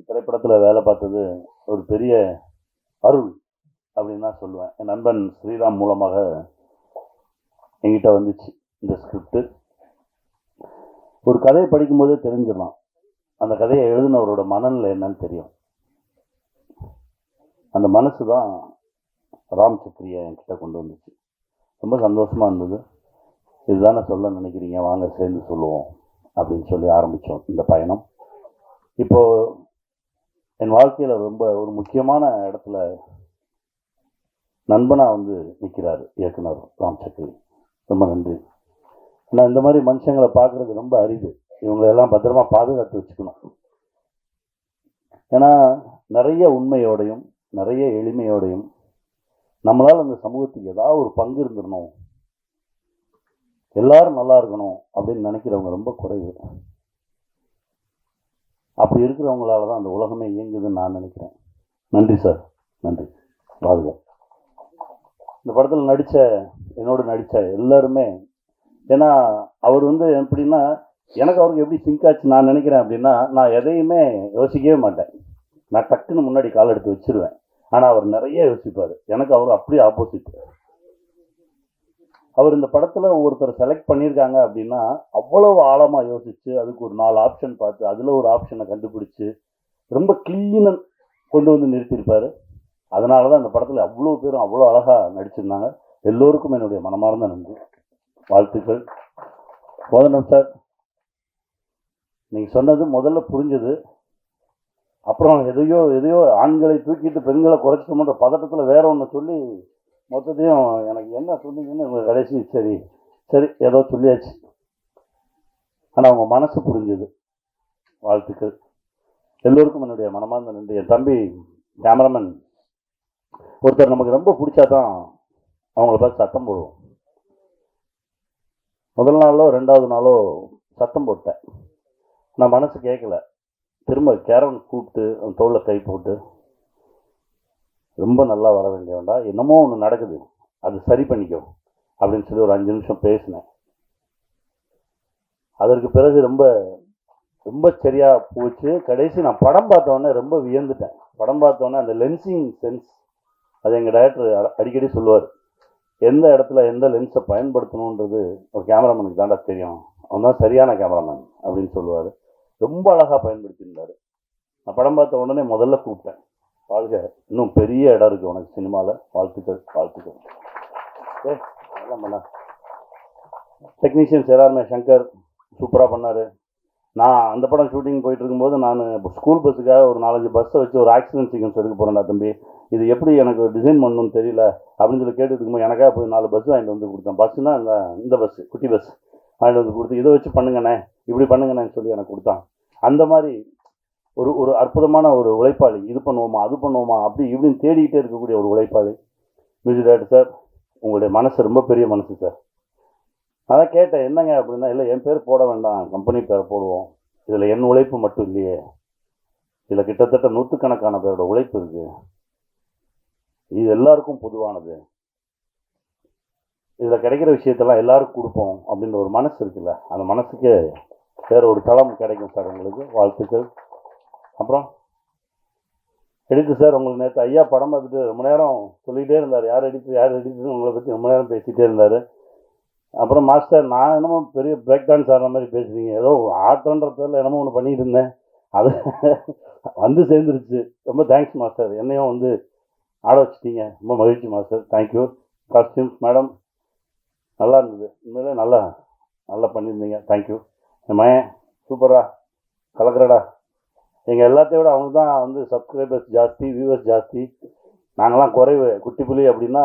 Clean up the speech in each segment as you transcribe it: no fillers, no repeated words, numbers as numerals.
திரைப்படத்தில் வேலை பார்த்தது ஒரு பெரிய அருள் அப்படின்னு தான் சொல்லுவேன். என் நண்பன் ஸ்ரீராம் மூலமாக என்கிட்ட வந்துச்சு இந்த ஸ்கிரிப்ட். ஒரு கதையை படிக்கும்போதே தெரிஞ்சிடலாம் அந்த கதையை எழுதினவரோட மனநிலை என்னன்னு தெரியும். அந்த மனசு தான் ராம் சக்ரியை என்கிட்ட கொண்டு வந்துச்சு. ரொம்ப சந்தோஷமாக இருந்தது. இதுதானே சொல்ல நினைக்கிறீங்க, வாங்க சேர்ந்து சொல்லுவோம் அப்படின்னு சொல்லி ஆரம்பித்தோம் இந்த பயணம். இப்போது என் வாழ்க்கையில் ரொம்ப ஒரு முக்கியமான இடத்துல நண்பனாக வந்து நிற்கிறார் இயக்குனர் ராம் சக்ரி. ரொம்ப நன்றி. நான் இந்த மாதிரி மனுஷங்களை பார்க்குறது ரொம்ப அரிது. இவங்களெல்லாம் பத்திரமா பாதுகாத்து வச்சுக்கணும். ஏன்னா நிறைய உண்மையோடையும் நிறைய எளிமையோடையும் நம்மளால் அந்த சமூகத்துக்கு ஏதாவது ஒரு பங்கு இருந்துடணும், எல்லாரும் நல்லா இருக்கணும் அப்படின்னு நினைக்கிறவங்க ரொம்ப குறைவு. அப்படி இருக்கிறவங்களால தான் அந்த உலகமே இயங்குதுன்னு நான் நினைக்கிறேன். நன்றி சார், நன்றி. வாழ்க. இந்த படத்தில் என்னோட நடித்த எல்லாருமே, ஏன்னா அவர் வந்து எப்படின்னா, எனக்கு அவருக்கு எப்படி சிங்க் ஆச்சு நான் நினைக்கிறேன் அப்படின்னா, நான் எதையுமே யோசிக்கவே மாட்டேன். நான் டக்குன்னு முன்னாடி கால் எடுத்து வச்சிருவேன். ஆனால் அவர் நிறைய யோசிப்பார். எனக்கு அவர் அப்படியே ஆப்போசிட். அவர் இந்த படத்தில் ஒருத்தர் செலக்ட் பண்ணியிருக்காங்க அப்படின்னா அவ்வளவு ஆழமாக யோசித்து அதுக்கு ஒரு 4 ஆப்ஷன் பார்த்து அதில் ஒரு ஆப்ஷனை கண்டுபிடிச்சி ரொம்ப க்ளீனாக கொண்டு வந்து நிறுத்தியிருப்பார். அதனால தான் இந்த படத்தில் அவ்வளோ பேரும் அவ்வளோ அழகாக நடிச்சிருந்தாங்க. எல்லோருக்கும் என்னுடைய மனமார்ந்த நன்றி, வாழ்த்துக்கள். கோதண்டம் சார், நீங்கள் சொன்னது முதல்ல புரிஞ்சது. அப்புறம் எதையோ ஆண்களை தூக்கிட்டு பெண்களை குறைச்சிட்டோம்ன்ற பதட்டத்தில் வேற ஒன்று சொல்லி மொத்தத்தையும் எனக்கு என்ன சொன்னீங்கன்னு உங்கள் கடைசி சரி ஏதோ சொல்லியாச்சு. ஆனால் அவங்க மனசு புரிஞ்சுது. வாழ்த்துக்கள். எல்லோருக்கும் என்னுடைய மனமார்ந்த நன்றி. என் தம்பி கேமராமேன் ஒருத்தர் நமக்கு ரொம்ப பிடிச்சாதான் அவங்கள பார்த்து சத்தம் போடுவோம். முதல் நாளோ 2வது நாளோ சத்தம் போட்டேன். நான் மனசு கேட்கல. திரும்ப கேரவன் கூப்பிட்டு அவன் தோளில் கை போட்டு, ரொம்ப நல்லா வர வேண்டியவன்டா, என்னமோ ஒன்று நடக்குது, அது சரி பண்ணிக்கோ அப்படின்னு சொல்லி ஒரு 5 நிமிஷம் பேசினேன். அதற்கு பிறகு ரொம்ப ரொம்ப சரியாக போச்சு. கடைசி நான் படம் பார்த்தோன்னே ரொம்ப வியந்துட்டேன். படம் பார்த்தோன்னே அந்த லென்சிங் சென்ஸ், அது எங்கள் டைரக்டர் அடிக்கடி சொல்லுவார். எந்த இடத்துல எந்த லென்ஸை பயன்படுத்தணுன்றது ஒரு கேமராமேனுக்கு தாண்டா தெரியும், அவன் தான் சரியான கேமராமேன் அப்படின்னு சொல்லுவார். ரொம்ப அழகாக பயன்படுத்தியிருந்தார். நான் படம் பார்த்த உடனே முதல்ல கூப்பிட்டேன், வாழ்க, இன்னும் பெரிய இடம் இருக்குது உனக்கு சினிமாவில், வாழ்த்துக்கள். எல்லாம் பண்ண டெக்னீஷியன்ஸ் எல்லாருமே, சங்கர் சூப்பராக பண்ணார். நான் அந்த படம் ஷூட்டிங் போயிட்டு இருக்கும்போது நான் ஸ்கூல் பஸ்ஸுக்காக ஒரு 4-5 பஸ்ஸை வச்சு ஒரு ஆக்சிடென்ட் சீக்வன்ஸ் எடுக்க போகிறேன்டா தம்பி, இது எப்படி எனக்கு டிசைன் பண்ணணும்னு தெரியல அப்படின்னு சொல்லி கேட்டுட்டு இருக்கும்போது எனக்காக போய் 4 பஸ் வாங்கிட்டு வந்து கொடுத்தேன். பஸ்ஸுனா இந்த பஸ்ஸு, குட்டி பஸ் வாங்கிட்டு வந்து கொடுத்து, இதை வச்சு பண்ணுங்கண்ணே, இப்படி பண்ணுங்கண்ணேன்னு சொல்லி எனக்கு கொடுத்தான். அந்த மாதிரி ஒரு அற்புதமான ஒரு உழைப்பாளி. இது பண்ணுவோமா அது பண்ணுவோமா அப்படி இப்படின்னு தேடிக்கிட்டே இருக்கக்கூடிய ஒரு உழைப்பாளி மியூசிக் டைரக்டர் சார். உங்களுடைய மனசு ரொம்ப பெரிய மனசு சார். அதான் கேட்டேன், என்னங்க அப்படின்னா, இல்லை என் பேர் போட வேண்டாம், கம்பெனி பேர் போடுவோம், இதில் என் உழைப்பு மட்டும் இல்லையே, இதில் கிட்டத்தட்ட 100கணக்கான பேரோட உழைப்பு இருக்குது, இது எல்லாருக்கும் பொதுவானது, இதில் கிடைக்கிற விஷயத்தெல்லாம் எல்லாருக்கும் கொடுப்போம் அப்படின்ற ஒரு மனசு இருக்குல்ல, அந்த மனசுக்கு வேற ஒரு தளம் கிடைக்கும் சார். உங்களுக்கு வாழ்த்துக்கள். அப்புறம் எடிட்டு சார், உங்களுக்கு நேற்று ஐயா படம் பார்த்துட்டு ரொம்ப நேரம் சொல்லிகிட்டே இருந்தார், யார் எடிட்டு உங்களை பற்றி ரொம்ப நேரம் பேசிகிட்டே இருந்தார். அப்புறம் மாஸ்டர், நான் என்னமோ பெரிய பிரேக் டான்ஸ் ஆடுற மாதிரி பேசுகிறீங்க, ஏதோ ஆட்டோன்ற பேரில் என்னமோ ஒன்று பண்ணிட்டு இருந்தேன், அது வந்து சேர்ந்துருச்சு. ரொம்ப தேங்க்ஸ் மாஸ்டர், என்னையும் வந்து ஆட வச்சுட்டீங்க, ரொம்ப மகிழ்ச்சி மாஸ்டர், தேங்க்யூ. காஸ்டியூம்ஸ் மேடம் நல்லா இருந்தது, உண்மையிலே நல்லா பண்ணியிருந்தீங்க, தேங்க்யூ. என் மயன் சூப்பரா கலக்கிறடா. எங்கள் எல்லாத்தையும் விட அவங்க தான் வந்து சப்ஸ்கிரைபர்ஸ் ஜாஸ்தி, வியூவர்ஸ் ஜாஸ்தி, நாங்களாம் குறைவு, குட்டி புலி அப்படின்னா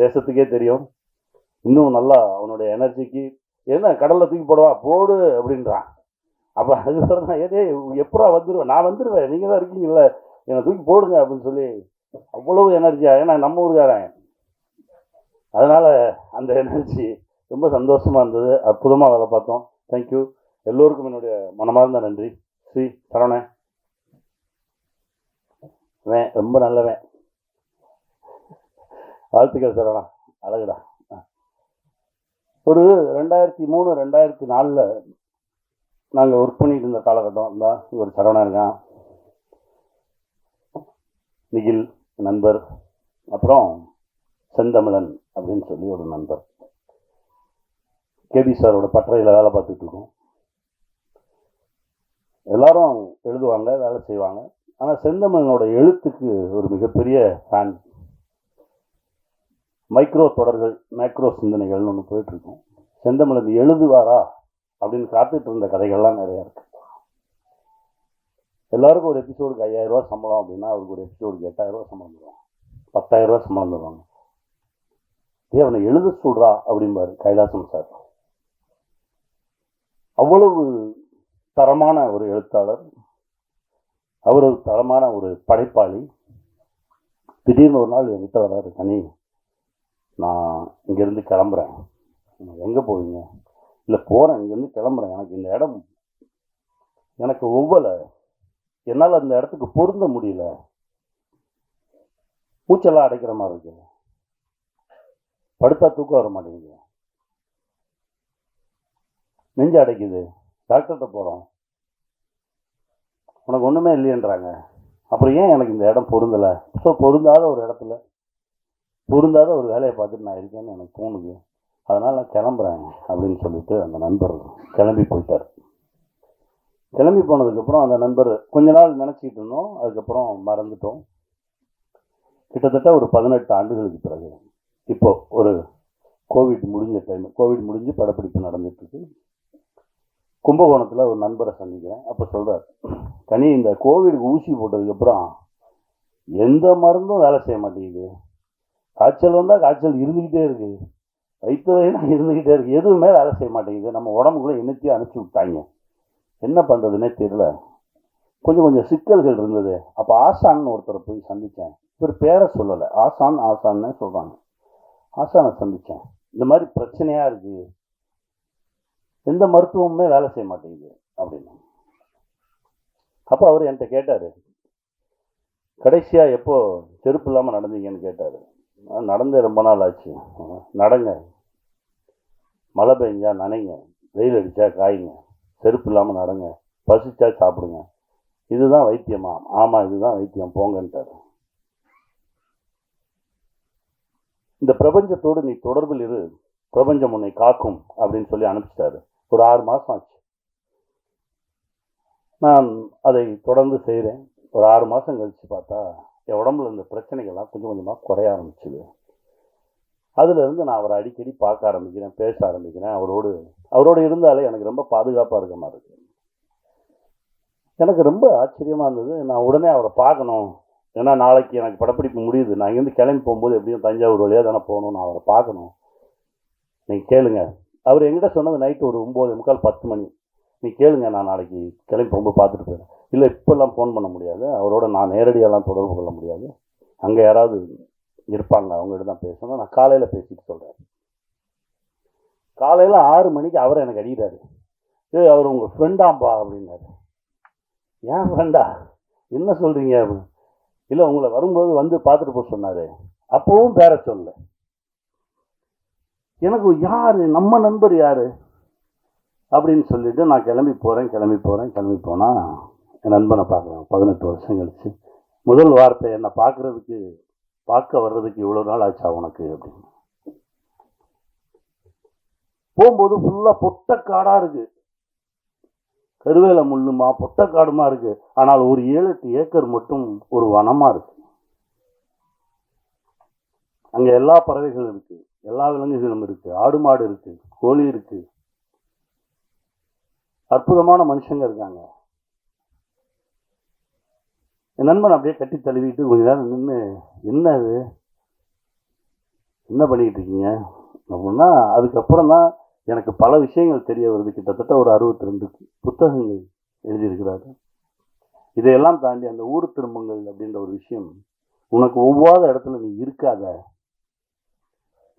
தேசத்துக்கே தெரியும். இன்னும் நல்லா அவனுடைய எனர்ஜிக்கு என்ன கடலில் தூக்கி போடு அப்படின்றான். அப்போ அது தான் ஏதே எப்படா வந்துடுவேன், நான் வந்துடுவேன், நீங்கள் தான் இருக்கீங்கல்ல, என்னை தூக்கி போடுங்க அப்படின்னு சொல்லி அவ்வளவு எனர்ஜியா. ஏன்னா நம்ம ஊருக்காரன், அதனால் அந்த எனர்ஜி ரொம்ப சந்தோஷமாக இருந்தது. அற்புதமாக வேலை பார்த்தோம். தேங்க்யூ. எல்லோருக்கும் என்னுடைய மனமார்ந்த நன்றி. ஸ்ரீ சரவணன் ரொம்ப நல்லவன், வாழ்த்துக்கள் சரவணா, அழகுடா. ஒரு 2003 2004 நாங்கள் ஒர்க் பண்ணிட்டு இருந்த காலகட்டம் தான் ஒரு சரவணா இருக்கான். நிகில் நண்பர், அப்புறம் செந்தமிழன் அப்படின்னு சொல்லி ஒரு நண்பர். கேபி சாரோட பட்டறையில் வேலை பார்த்துட்டு இருக்கோம். எல்லாரும் எழுதுவாங்க, வேலை செய்வாங்க. ஆனால் செந்தமிழனோட எழுத்துக்கு ஒரு மிகப்பெரிய ஃபேன். மைக்ரோ தொடர்கள், மேக்ரோ சிந்தனைகள்னு ஒன்று போயிட்டு இருக்கும். செந்தமிழன் எழுதுவாரா அப்படின்னு காத்துட்டு இருந்த கதைகள்லாம் நிறையா இருக்கு. எல்லாருக்கும் ஒரு எபிசோடுக்கு 5000 ரூபா சம்பளம் அப்படின்னா அவருக்கு ஒரு எபிசோடுக்கு 8000 ரூபா சம்பளம் தருவாங்க, 10,000 ரூபா சம்பளம் தருவாங்க. அவனை எழுத சொல்றா அப்படிம்பாரு கைலாசம் சார். அவ்வளவு தரமான ஒரு எழுத்தாளர், அவர் ஒரு தரமான ஒரு படைப்பாளி. திடீர்னு ஒரு நாள் என்கிட்ட வராரு, கனி நான் இங்கேருந்து கிளம்புறேன். எங்கே போவீங்க? இல்லை போகிறேன், இங்கேருந்து கிளம்புறேன், எனக்கு இந்த இடம் எனக்கு ஒவ்வொரு என்னால் அந்த இடத்துக்கு பொருந்த முடியல, மூச்செல்லாம் அடைக்கிற மாதிரி இருக்கு, படுத்தா தூக்கம் வர மாட்டேங்குது, நெஞ்சு அடைக்குது, டாக்டர்கிட்ட போகிறோம், உனக்கு ஒன்றுமே இல்லையன்றாங்க. அப்புறம் ஏன் எனக்கு இந்த இடம் பொருந்தலை? ஸோ பொருந்தாத ஒரு இடத்துல பொருந்தாத ஒரு வேலையை பார்த்துட்டு நான் இருக்கேன்னு எனக்கு தோணுது, அதனால் நான் கிளம்புறேன் அப்படின்னு சொல்லிட்டு அந்த நண்பர் கிளம்பி போயிட்டார். கிளம்பி போனதுக்கப்புறம் அந்த நண்பர் கொஞ்ச நாள் நினச்சிக்கிட்டு இருந்தோம், அதுக்கப்புறம் மறந்துட்டோம். கிட்டத்தட்ட ஒரு 18 ஆண்டுகளுக்கு பிறகு இப்போ ஒரு கோவிட் முடிஞ்ச டைம், கோவிட் முடிஞ்சு படப்பிடிப்பு நடந்துட்டுருக்கு. கும்பகோணத்தில் ஒரு நண்பரை சந்திக்கிறேன். அப்போ சொல்கிறார், கனி இந்த கோவிடுக்கு ஊசி போட்டதுக்கப்புறம் எந்த மருந்தும் வேலை செய்ய மாட்டேங்குது, காய்ச்சல் வந்தால் காய்ச்சல் இருந்துக்கிட்டே இருக்குது, வயிற்று வயினா இருந்துக்கிட்டே இருக்குது, எதுவுமே வேலை செய்ய மாட்டேங்குது, நம்ம உடம்புக்குள்ளே என்னத்தையும் அனுப்பிச்சி விட்டாங்க, என்ன பண்ணுறதுனே தெரியல, கொஞ்சம் சிக்கல்கள் இருந்தது. அப்போ ஆசான்னு ஒருத்தரை போய் சந்தித்தேன். இவர் பேரை சொல்லலை, ஆசான்னு சொல்கிறாங்க. ஆசானை சந்தித்தேன், இந்த மாதிரி பிரச்சனையாக இருக்குது, எந்த மருத்துவமுமே வேலை செய்ய மாட்டேங்குது அப்படின்னு. அப்போ அவர் என்கிட்ட கேட்டார், கடைசியாக எப்போ செருப்பு இல்லாமல் நடந்தீங்கன்னு கேட்டார். நடந்தே ரொம்ப நாள் ஆச்சு. நடங்க, மழை பெஞ்சா நனைங்க, வெயில் அடித்தா காய்ங்க, செருப்பு இல்லாமல் நடங்க, பசிச்சா சாப்பிடுங்க, இதுதான் வைத்தியமா? ஆமாம், இதுதான் வைத்தியம், போங்கன்ட்டார். இந்த பிரபஞ்சத்தோடு நீ தொடர்பில் இரு, பிரபஞ்சம் உன்னை காக்கும் அப்படின்னு சொல்லி அனுப்பிச்சிட்டாரு. ஒரு 6 மாதம் ஆச்சு. நான் அதை தொடர்ந்து செய்கிறேன். ஒரு 6 மாதம் கழித்து பார்த்தா என் உடம்புல இந்த பிரச்சனைகள்லாம் கொஞ்சம் கொஞ்சமாக குறைய ஆரம்பிச்சுது. அதுலேருந்து நான் அவரை அடிக்கடி பார்க்க ஆரம்பிக்கிறேன், பேச ஆரம்பிக்கிறேன். அவரோடு இருந்தாலே எனக்கு ரொம்ப பாதுகாப்பாக இருக்க மாதிரி இருக்கு. எனக்கு ரொம்ப ஆச்சரியமாக இருந்தது. நான் உடனே அவரை பார்க்கணும், ஏன்னா நாளைக்கு எனக்கு படப்பிடிப்பு முடியுது, நான் இங்கேருந்து கிளம்பி போகும்போது எப்படியும் தஞ்சாவூர் வழியாக தானே போகணும், நான் அவரை பார்க்கணும். நீங்கள் கேளுங்க, அவர் எங்கிட்ட சொன்னது நைட்டு ஒரு 9:45 10 மணி. நீ கேளுங்க, நான் நாளைக்கு கிளம்பி போகும்போது பார்த்துட்டு போயிடுறேன். இல்லை இப்போல்லாம் ஃபோன் பண்ண முடியாது, அவரோட நான் நேரடியாலாம் தொடர்பு கொள்ள முடியாது, அங்கே யாராவது இருப்பாங்க, அவங்ககிட்ட தான் பேசணும், நான் காலையில் பேசிட்டு சொல்கிறேன். காலையில் 6 மணிக்கு அவரை எனக்கு அடிக்கிறாரு. அவர் உங்கள் ஃப்ரெண்டாம்பா அப்படின்னாரு. ஏன் ஃப்ரெண்டா, என்ன சொல்கிறீங்க அப்படின்னு. இல்லை உங்களை வரும்போது வந்து பார்த்துட்டு போக சொன்னார், அப்போவும் பேர சொல்லலை. எனக்கு யார் நம்ம நண்பர் யார் அப்படின்னு சொல்லிட்டு நான் கிளம்பி போனால் என் நண்பனை பார்க்குறேன். 18 வருஷம் கழிச்சு முதல் வார்த்தை, என்னை பார்க்க வர்றதுக்கு இவ்வளோ நாள் ஆச்சா உனக்கு அப்படின்னு. போகும்போது ஃபுல்லாக பொட்டக்காடாக இருக்குது, கருவேல முள்ளுமா பொட்டக்காடுமா இருக்குது. ஆனால் ஒரு 7-8 ஏக்கர் மட்டும் ஒரு வனமாக இருக்குது. அங்கே எல்லா பறவைகளும் இருக்குது, எல்லா விலங்குகளும் இருக்குது, ஆடு மாடு இருக்குது, கோழி இருக்குது, அற்புதமான மனுஷங்க இருக்காங்க. என் நண்பன் அப்படியே கட்டி தழுவிட்டு கொஞ்ச நேரம் நின்று, என்ன அது, என்ன பண்ணிக்கிட்டு இருக்கீங்க அப்படின்னா, அதுக்கப்புறம் தான் எனக்கு பல விஷயங்கள் தெரிய வருது. கிட்டத்தட்ட ஒரு 62 புத்தகங்கள் எழுதியிருக்கிறாரு. இதையெல்லாம் தாண்டி அந்த ஊர் திரும்பங்கள் அப்படின்ற ஒரு விஷயம், உனக்கு ஒவ்வாத இடத்துல நீ இருக்காத,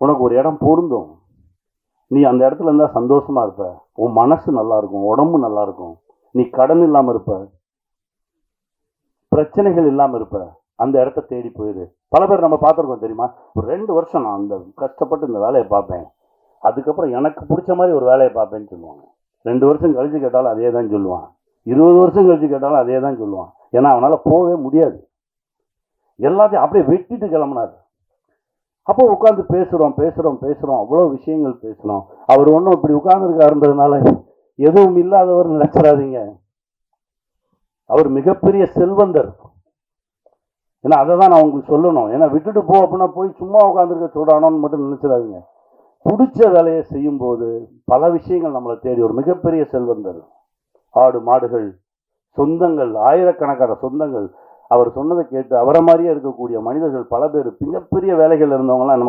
உனக்கு ஒரு இடம் பொருந்தும், நீ அந்த இடத்துல இருந்தால் சந்தோஷமா இருப்ப, உன் மனசு நல்லா இருக்கும், உடம்பு நல்லா இருக்கும், நீ கடன் இல்லாமல் இருப்ப, பிரச்சனைகள் இல்லாமல் இருப்ப, அந்த இடத்த தேடி போயிரு. பல பேர் நம்ம பார்த்துருக்கோம் தெரியுமா, ஒரு 2 வருஷம் நான் அந்த கஷ்டப்பட்டு இந்த வேலையை பார்ப்பேன், அதுக்கப்புறம் எனக்கு பிடிச்ச மாதிரி ஒரு வேலையை பார்ப்பேன்னு சொல்லுவாங்க. 2 வருஷம் கழிச்சு கேட்டாலும் அதே தான் சொல்லுவான், 20 வருஷம் கழிச்சு கேட்டாலும் அதே தான் சொல்லுவான். ஏன்னா அவனால் போகவே முடியாது. எல்லாத்தையும் அப்படியே வெட்டிட்டு கிளம்புனாரு. அப்போ உட்காந்து பேசுகிறோம் அவ்வளோ விஷயங்கள் பேசுகிறோம். அவர் ஒன்றும் இப்படி உட்கார்ந்துருக்காருன்றதுனால எதுவும் இல்லாதவர் நினைச்சிடாதீங்க. அவர் மிகப்பெரிய செல்வந்தர். ஏன்னா அதை தான் நான் உங்களுக்கு சொல்லணும். ஏன்னா விட்டுட்டு போ அப்படின்னா போய் சும்மா உட்காந்துருக்க சொல்கிறானோன்னு மட்டும் நினைச்சிடாதீங்க. பிடிச்ச வேலையை செய்யும்போது பல விஷயங்கள் நம்மளை தேடி. ஒரு மிகப்பெரிய செல்வந்தர். ஆடு மாடுகள், சொந்தங்கள், ஆயிரக்கணக்கான சொந்தங்கள். அவர் சொன்னதை கேட்டு அவரை மாதிரியே இருக்கக்கூடிய மனிதர்கள் பல பேர், மிகப்பெரிய வேலைகள் இருந்தவங்களாம்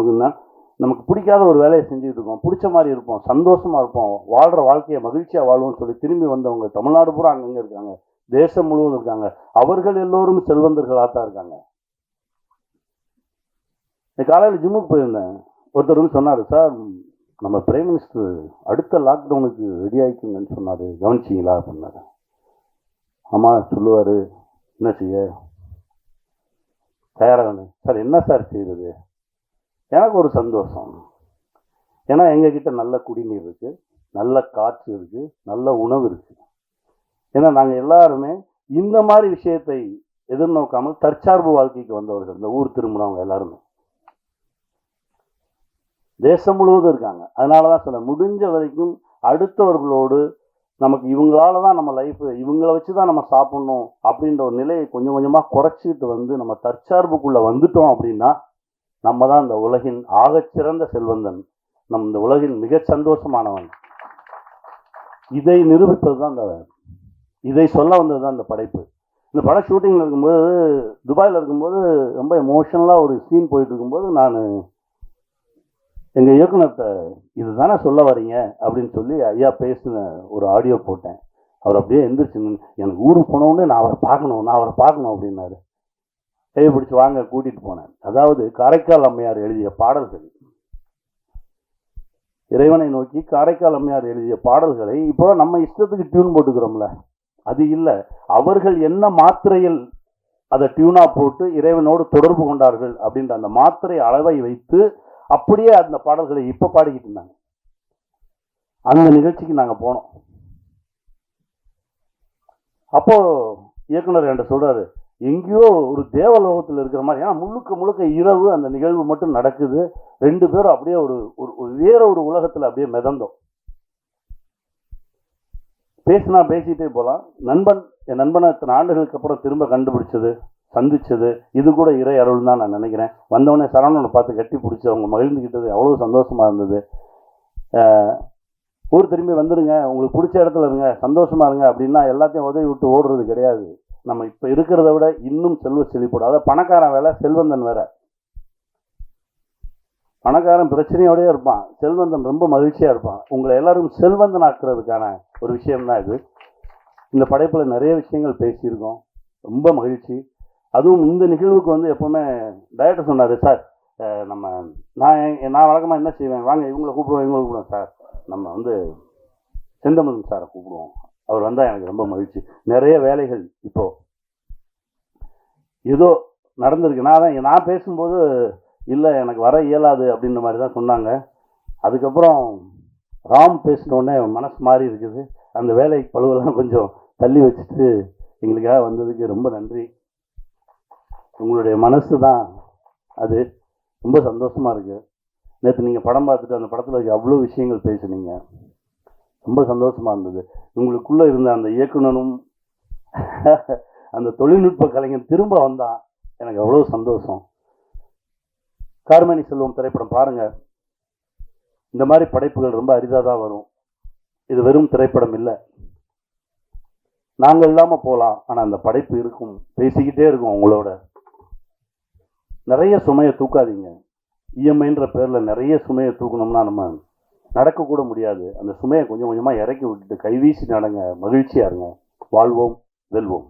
நமக்கு பிடிக்காத ஒரு வேலையை செஞ்சுட்டு இருக்கோம், பிடிச்ச மாதிரி இருப்போம், சந்தோஷமா இருப்போம், வாழ்கிற வாழ்க்கையை மகிழ்ச்சியாக வாழ்வோம்னு சொல்லி திரும்பி வந்தவங்க தமிழ்நாடு பூரா அங்கங்கே இருக்காங்க, தேசம் முழுவதும் இருக்காங்க. அவர்கள் எல்லோரும் செல்வந்தர்களாக தான் இருக்காங்க. காலையில் ஜிம்முக்கு போயிருந்தேன். ஒருத்தர் வந்து சொன்னார், சார் நம்ம பிரைம் மினிஸ்டர் அடுத்த லாக்டவுனுக்கு ரெடி ஆகிக்குங்கன்னு சொன்னார், கவனிச்சிங்களா அப்படின்னாரு. ஆமாம் சொல்லுவார், என்ன செய்ய தயாராகணும் சார். என்ன சார் செய்கிறது? எனக்கு ஒரு சந்தோஷம். ஏன்னா எங்ககிட்ட நல்ல குடிநீர் இருக்குது, நல்ல காற்று இருக்குது, நல்ல உணவு இருக்குது. ஏன்னா நாங்கள் எல்லாருமே இந்த மாதிரி விஷயத்தை எதிர்நோக்காமல் தற்சார்பு வாழ்க்கைக்கு வந்தவர்கள். இந்த ஊர் திரும்பினவங்க எல்லாருமே தேசம் முழுவதும் இருக்காங்க. அதனால தான் சொல்ல முடிஞ்ச வரைக்கும் அடுத்தவர்களோடு நமக்கு இவங்களால தான் நம்ம லைஃப், இவங்கள வச்சு தான் நம்ம சாப்பிட்ணும் அப்படின்ற ஒரு நிலையை கொஞ்சம் கொஞ்சமாக குறைச்சிக்கிட்டு வந்து நம்ம தற்சார்புக்குள்ளே வந்துட்டோம் அப்படின்னா நம்ம தான் இந்த உலகின் ஆகச்சிறந்த செல்வந்தன், நம் இந்த உலகின் மிக சந்தோஷமானவன். இதை நிரூபிப்பது தான் இதை சொல்ல வந்தது தான் இந்த படைப்பு. இந்த படம் ஷூட்டிங்கில் இருக்கும்போது, துபாயில் இருக்கும்போது ரொம்ப எமோஷனலாக ஒரு சீன் போயிட்டு இருக்கும்போது நான் எங்கள் இயக்குனர்கிட்ட இது தானே சொல்ல வரீங்க அப்படின்னு சொல்லி ஐயா பேசின ஒரு ஆடியோ போட்டேன். அவர் அப்படியே எந்திரிச்சு, எனக்கு ஊருக்கு போனோடனே நான் அவரை பார்க்கணும் அப்படின்னாரு. கை பிடிச்சி வாங்க கூட்டிகிட்டு போனேன். அதாவது காரைக்கால் அம்மையார் எழுதிய பாடல்கள், இறைவனை நோக்கி காரைக்கால் அம்மையார் எழுதிய பாடல்களை இப்போ நம்ம இஷ்டத்துக்கு டியூன் போட்டுக்கிறோம்ல, அது இல்லை. அவர்கள் என்ன மாத்திரையில் அதை டியூனாக போட்டு இறைவனோடு தொடர்பு கொண்டார்கள் அப்படின்ற அந்த மாத்திரை அளவை வைத்து அப்படியே அந்த பாடல்களை இப்போ பாடிக்கிட்டு இருந்தாங்க. அந்த நிகழ்ச்சிக்கு நாங்கள் போனோம். அப்போ இயக்குனர் என்கிட்ட சொல்றாரு, எங்கேயோ ஒரு தேவலோகத்தில் இருக்கிற மாதிரி. ஏன்னா முழுக்க இரவு அந்த நிகழ்வு மட்டும் நடக்குது. 2 பேரும் அப்படியே ஒரு வேற ஒரு உலகத்தில் அப்படியே மிதந்தோம். பேசினா பேசிட்டே போகலாம். என் நண்பனை இத்தனை ஆண்டுகளுக்கு அப்புறம் திரும்ப கண்டுபிடிச்சது, சந்திச்சது, இது கூட இறை அருள் தான் நான் நினைக்கிறேன். வந்தவொடனே சரவணனை பார்த்து கட்டி பிடிச்சி அவங்க மகிழ்ந்துக்கிட்டது அவ்வளோ சந்தோஷமாக இருந்தது. ஊர் திரும்பி வந்துடுங்க, உங்களுக்கு பிடிச்ச இடத்துல இருங்க, சந்தோஷமாக இருங்க அப்படின்னா எல்லாத்தையும் உதவி விட்டு ஓடுறது கிடையாது. நம்ம இப்போ இருக்கிறத விட இன்னும் செல்வ செழிப்போடு. அதாவது பணக்காரன் வேலை, செல்வந்தன் வேற. பணக்காரன் பிரச்சனையோடய இருப்பான், செல்வந்தன் ரொம்ப மகிழ்ச்சியாக இருப்பான். உங்களை எல்லாரும் செல்வந்தன் ஆக்குறதுக்கான ஒரு விஷயம்தான் இது. இந்த படைப்பில் நிறைய விஷயங்கள் பேசியிருக்கோம், ரொம்ப மகிழ்ச்சி. அதுவும் இந்த நிகழ்வுக்கு வந்து எப்போவுமே டைரக்டர் சொன்னார், சார் நான் வழக்கமாக என்ன செய்வேன், வாங்க இவங்களை கூப்பிடுவோம் சார், நம்ம வந்து செந்தமிழன் சாரை கூப்பிடுவோம், அவர் வந்தால் எனக்கு ரொம்ப மகிழ்ச்சி. நிறைய வேலைகள் இப்போ ஏதோ நடந்திருக்கு. நான் பேசும்போது இல்லை எனக்கு வர இயலாது அப்படின்ற மாதிரி தான் சொன்னாங்க. அதுக்கப்புறம் ராம் பேசினோடனே மனசு மாறி இருக்குது. அந்த வேலை பழுவெல்லாம் கொஞ்சம் தள்ளி வச்சுட்டு எங்களுக்காக வந்ததுக்கு ரொம்ப நன்றி. உங்களுடைய மனசு தான் அது, ரொம்ப சந்தோஷமாக இருக்குது. நேற்று நீங்கள் படம் பார்த்துட்டு அந்த படத்தில் இருக்க அவ்வளோ விஷயங்கள் பேசுனீங்க, ரொம்ப சந்தோஷமாக இருந்தது. உங்களுக்குள்ளே இருந்த அந்த இயக்குனரும் அந்த தொழில்நுட்ப கலைஞன் திரும்ப வந்தான், எனக்கு அவ்வளோ சந்தோஷம். கார்மேனி செல்வம் திரைப்படம் பாருங்கள். இந்த மாதிரி படைப்புகள் ரொம்ப அரிதாக தான் வரும். இது வெறும் திரைப்படம் இல்லை. நாங்கள் இல்லாமல் போகலாம், ஆனால் அந்த படைப்பு இருக்கும், பேசிக்கிட்டே இருக்கும் உங்களோட. நிறைய சுமையை தூக்காதீங்க. இஎம்ஐன்ற பேரில் நிறைய சுமையை தூக்கணும்னா நம்ம நடக்கக்கூட முடியாது. அந்த சுமையை கொஞ்சம் கொஞ்சமாக இறக்கி விட்டுட்டு கைவீசி நடங்க, மகிழ்ச்சியாக இருங்க. வாழ்வோம், வெல்வோம்.